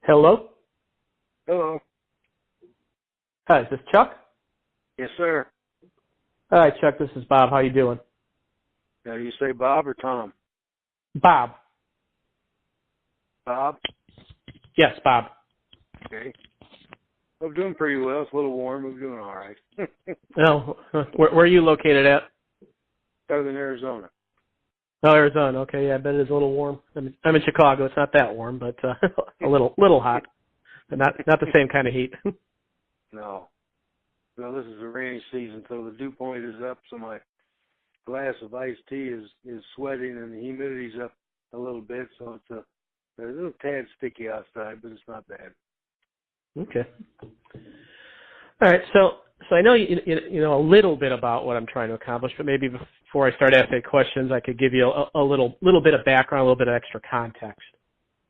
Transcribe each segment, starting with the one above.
Hello? Hello. Hi, is this Chuck? Yes, sir. Hi, Chuck. This is Bob. How you doing? Now, do you say Bob or Tom? Bob. Bob? Yes, Bob. Okay. I'm doing pretty well. It's a little warm. We're doing all right. No, where are you located at? Southern Arizona. Oh, Arizona. Okay, yeah, I bet it is a little warm. I'm in Chicago. It's not that warm, but a little hot, but not the same kind of heat. No. Well, this is the rainy season, so the dew point is up, so my glass of iced tea is sweating, and the humidity's up a little bit, so it's a little tad sticky outside, but it's not bad. Okay. All right. So I know you know a little bit about what I'm trying to accomplish, but maybe before I start asking questions, I could give you a little bit of background, a little bit of extra context.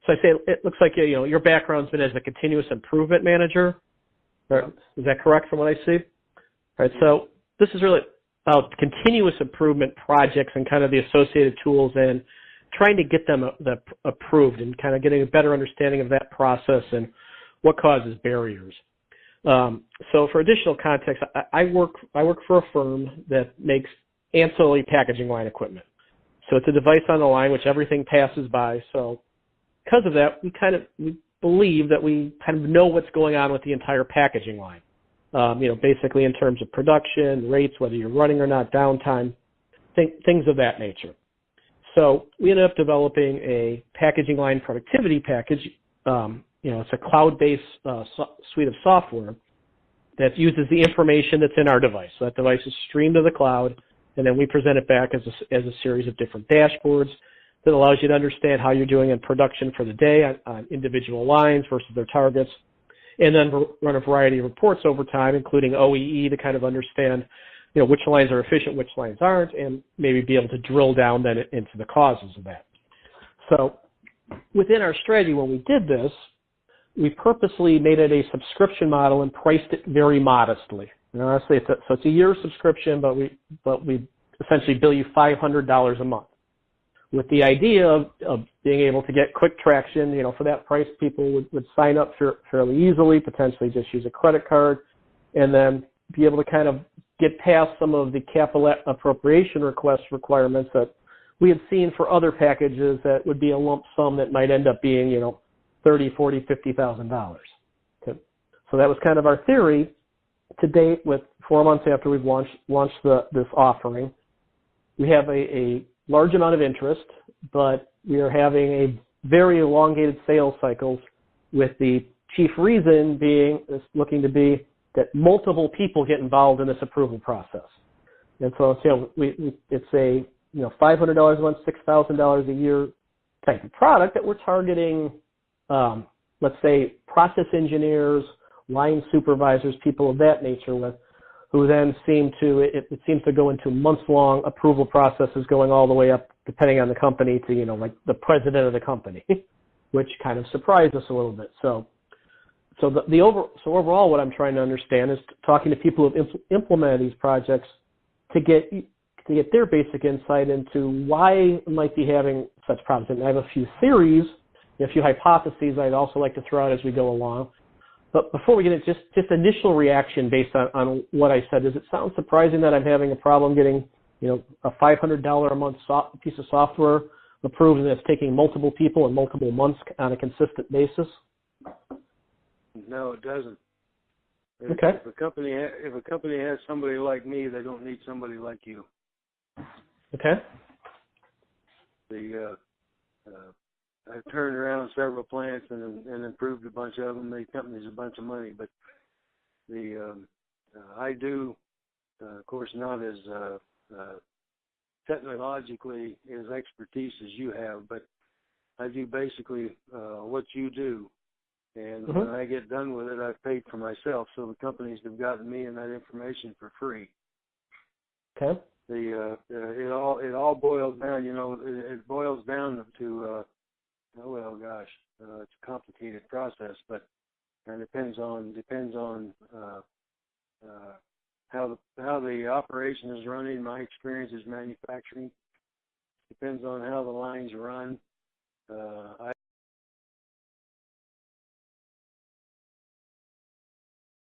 So I say it looks like your background's been as a continuous improvement manager. Or, is that correct from what I see? All right. So this is really about continuous improvement projects and kind of the associated tools and trying to get them approved and kind of getting a better understanding of that process and what causes barriers. So for additional context, I work for a firm that makes ancillary packaging line equipment. So it's a device on the line which everything passes by. So because of that, we believe that we kind of know what's going on with the entire packaging line. Basically in terms of production, rates, whether you're running or not, downtime, things of that nature. So we ended up developing a packaging line productivity package. It's a cloud-based suite of software that uses the information that's in our device. So that device is streamed to the cloud, and then we present it back as a series of different dashboards that allows you to understand how you're doing in production for the day on individual lines versus their targets, and then run a variety of reports over time, including OEE, to kind of understand, which lines are efficient, which lines aren't, and maybe be able to drill down then into the causes of that. So within our strategy, when we did this, we purposely made it a subscription model and priced it very modestly. Honestly, it's a year subscription, but we essentially bill you $500 a month, with the idea of being able to get quick traction. For that price, people would sign up fairly easily, potentially just use a credit card, and then be able to kind of get past some of the capital appropriation requirements that we had seen for other packages that would be a lump sum that might end up being, $30,000, $40,000, $50,000. Okay. So that was kind of our theory to date. With 4 months after we've launched this offering, we have a large amount of interest, but we are having a very elongated sales cycles, with the chief reason looking to be that multiple people get involved in this approval process. And so it's a $500 a month, $6,000 a year type of product that we're targeting. Let's say process engineers, line supervisors, people of that nature, who then seems to go into months-long approval processes, going all the way up, depending on the company, to like the president of the company, which kind of surprised us a little bit. So overall, what I'm trying to understand is talking to people who have implemented these projects to get their basic insight into why it might be having such problems. And I have a few theories, a few hypotheses I'd also like to throw out as we go along. But before we get into just initial reaction based on what I said, does it sound surprising that I'm having a problem getting, a $500 a month piece of software approved, and it's taking multiple people and multiple months on a consistent basis? No, it doesn't. Okay. If a company has somebody like me, they don't need somebody like you. Okay. I've turned around several plants and improved a bunch of them. Made companies a bunch of money, but I do, of course, not as technologically as expertise as you have, but I do basically what you do. And when I get done with it, I've paid for myself. So the companies have gotten me and that information for free. Okay. It all boils down. It boils down to it's a complicated process, but it depends on how the operation is running. My experience is manufacturing. Depends on how the lines run.